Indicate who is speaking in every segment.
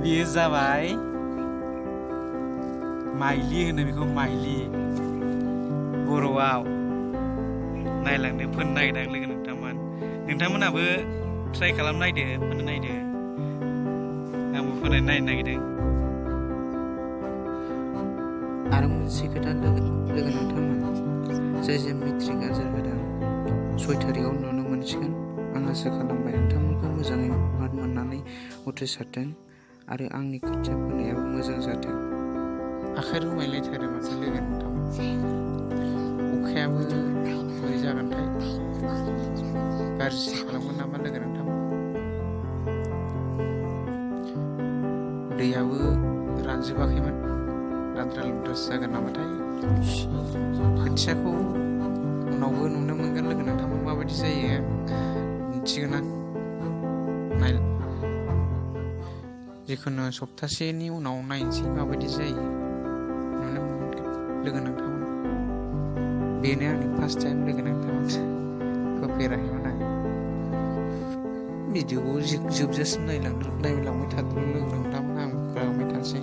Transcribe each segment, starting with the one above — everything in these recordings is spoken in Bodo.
Speaker 1: बेयो जाबाय माइलि होनो बेखौ माइलि बर'आव नायलांनो फोनो नागिरदों लोगो नोंथांमोनाबो ट्राइ खालाम नायदो फोनो नायदो आंबो फोनानै नायनो नागिरदों
Speaker 2: आरो मोनसे खोथा लोगो नोंथांमोन जाय मेट्रिक आनजाद होदों 6 तारिखआव नुनो मोनसिगोन आं आसा खालामबाय नोंथांमोनखौ मोजाङै मार्क मोननानै उथ्रिसारथों आरो आंनि खोथिया फोनायाबो मोजां जाथों आखाइ रुमायलायथारो माथो लोगो नोंथांमोन अखायाबो बोरै जागोनथाय गाज्रि खालामगोन नामा लोगो नोंथांमोन दैयाबो रानजोबाखैमोन लाद्रा लुद्रासो जागोन नामाथाय खोथियाखौ उनावबो नुनो मोनगोन लोगो नोंथांमोन माबायदि जायो मिथिगोन आं जिखुनु सप्तासेनि उनाव नायनोसै माबायदि जायो नुनो मोनगोन लोगो नोंथांमोन बेनो आंनि फार्स्ट टाइम लोगो नोंथांमोन फोफेराखैमोन आं भिडिअखौ जोबजासिम नायलांबाय थादों लोगो नोंथांमोन आं फोरांबाय थानोसै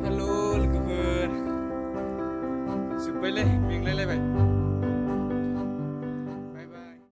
Speaker 1: हेल' लोगोफोर जोब्बायलै मेंलायलायबाय